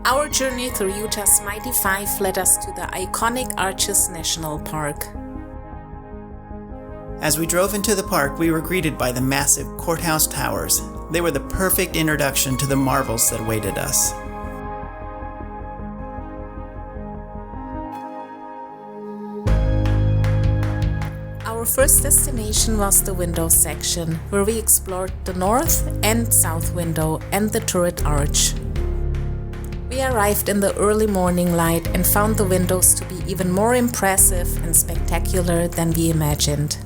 Our journey through Utah's Mighty Five led us to the iconic Arches National Park. As we drove into the park, we were greeted by the massive Courthouse Towers. They were the perfect introduction to the marvels that awaited us. Our first destination was the window section, where we explored the north and south window and the turret arch. We arrived in the early morning light and found the windows to be even more impressive and spectacular than we imagined.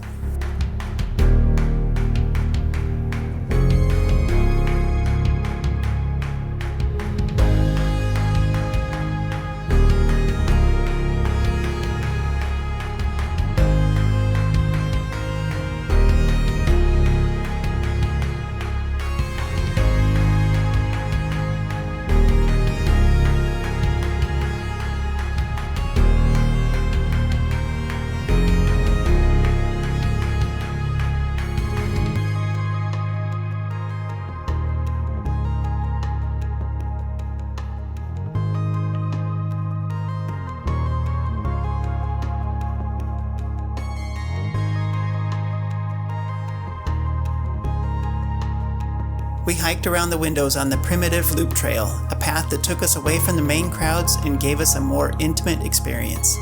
We hiked around the windows on the primitive loop trail, a path that took us away from the main crowds and gave us a more intimate experience.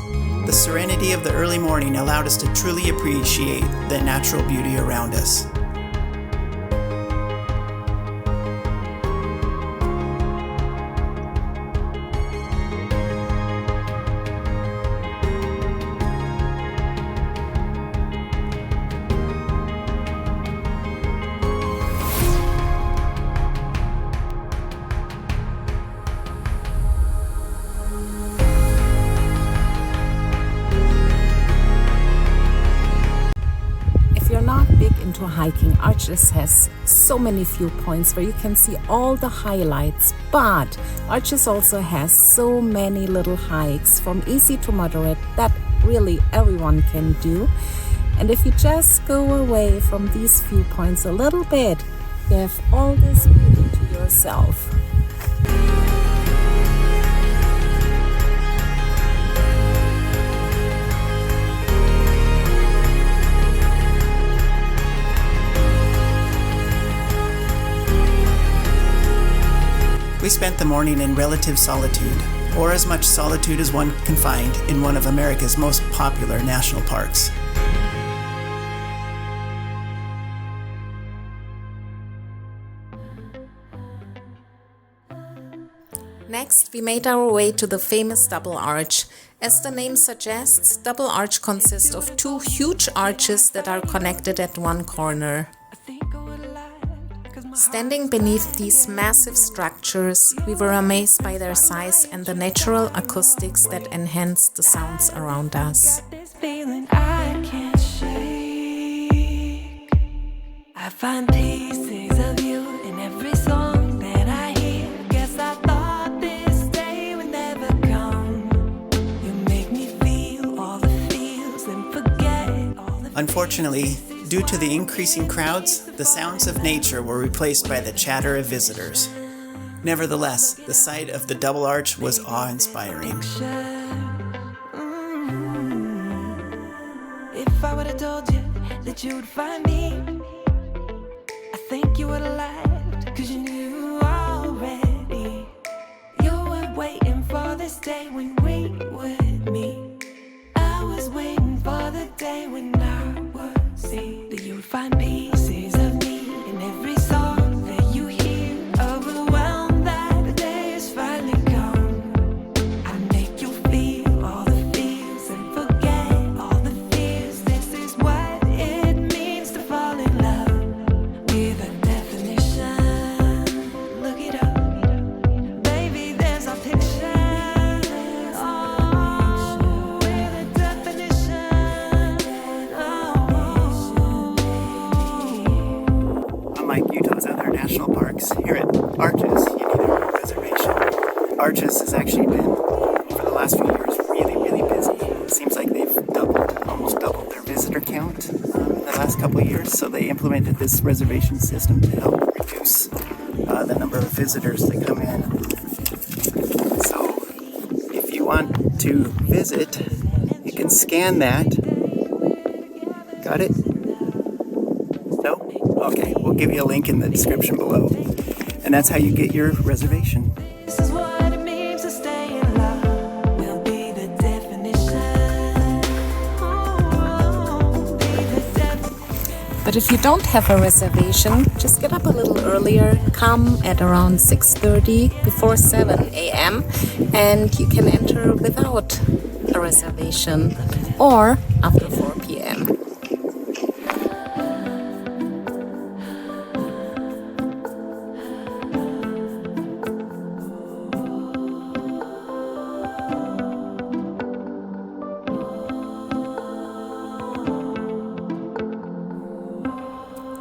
The serenity of the early morning allowed us to truly appreciate the natural beauty around us. Into hiking, Arches has so many viewpoints where you can see all the highlights, but Arches also has so many little hikes from easy to moderate that really everyone can do. And if you just go away from these viewpoints a little bit, you have all this beauty to yourself. We spent the morning in relative solitude, or as much solitude as one can find in one of America's most popular national parks. Next, we made our way to the famous Double Arch. As the name suggests, Double Arch consists of two huge arches that are connected at one corner. Standing beneath these massive structures, we were amazed by their size and the natural acoustics that enhance the sounds around us. I find pieces of you in every song that I hear. Guess I thought this day would never come. You make me feel all the feels and forget all the. Unfortunately, due to the increasing crowds, the sounds of nature were replaced by the chatter of visitors. Nevertheless, the sight of the Double Arch was awe-inspiring. If I would have told you that you would find me, I think you would have laughed, 'cause you knew already. You were waiting for this day when we would meet. I was waiting for the day when I would see that you would find pieces of me in every song that you hear. Overwhelmed that the day has finally come. I make you feel all the feels and forget all the fears. This is what it means to fall in love with a definition. Look it up, baby, there's a picture. Oh, with a definition. Unlike Utah's other national parks, here at Arches, you need a reservation. Arches has actually been, over the last few years, really busy. It seems like they've almost doubled their visitor count in the last couple of years, so they implemented this reservation system to help reduce the number of visitors that come in. want to visit, you can scan that. Got it? No? Okay, we'll give you a link in the description below. And that's how you get your reservation. This is what it means to stay in love. We'll be the definition. Oh, be the definition. But if you don't have a reservation, just get up a little earlier, come at around 6:30 before 7 a.m. and you can enter without a reservation or after 4 p.m.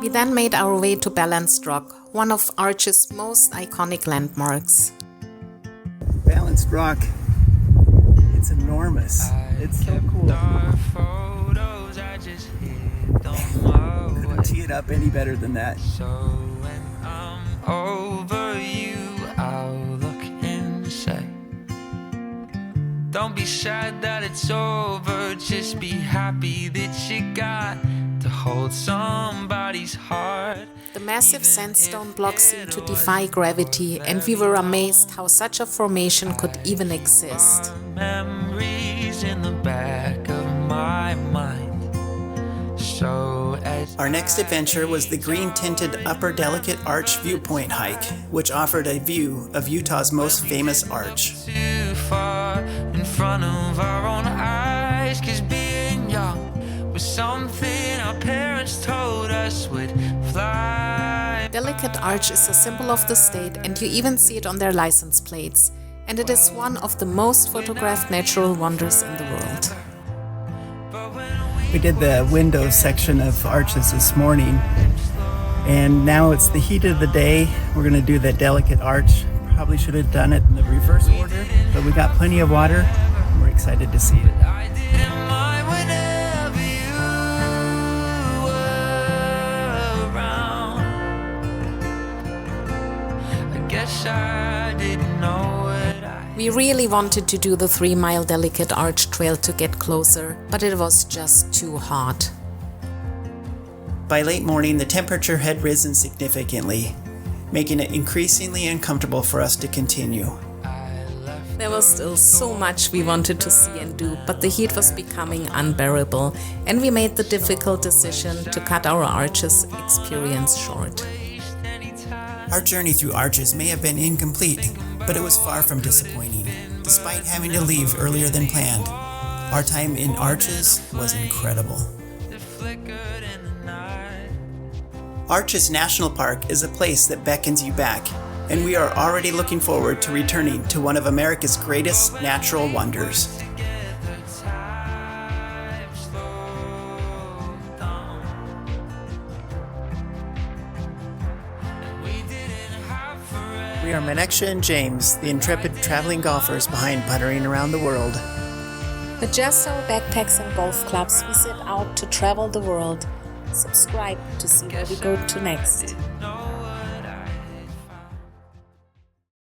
We then made our way to Balanced Rock, one of Arches most iconic landmarks. Balanced Rock, it's enormous. It's so cool. Couldn't tee it up any better than that. So when I'm over you, I'll look and say, don't be sad that it's over, just be happy that you got to hold somebody's heart. The massive sandstone blocks seemed to defy gravity, and we were amazed how such a formation could even exist. Memories in the back of my mind. So as Our next adventure was the green-tinted Upper Delicate Arch Viewpoint hike, which offered a view of Utah's most famous arch. too far in front of our own eyes, 'cause being young was something our parents told us would fly. Delicate Arch is a symbol of the state, and you even see it on their license plates. And it is one of the most photographed natural wonders in the world. We did the window section of Arches this morning, and now it's the heat of the day. We're going to do the Delicate Arch. Probably should have done it in the reverse order, but we got plenty of water, and we're excited to see it. I didn't mind whenever you were around. I guess I didn't know what I We really wanted to do the 3-mile Delicate Arch trail to get closer, but it was just too hot. By late morning, the temperature had risen significantly, making it increasingly uncomfortable for us to continue. There was still so much we wanted to see and do, but the heat was becoming unbearable, and we made the difficult decision to cut our Arches experience short. Our journey through Arches may have been incomplete, but it was far from disappointing. Despite having to leave earlier than planned, our time in Arches was incredible. flickered in the night. Arches National Park is a place that beckons you back, and we are already looking forward to returning to one of America's greatest natural wonders. Together time slowed down. And we didn't have forever. We are Meneksha and James, the intrepid traveling golfers behind Puttering Around the World. With just our backpacks and golf clubs, we set out to travel the world. Subscribe to see where we go to next. No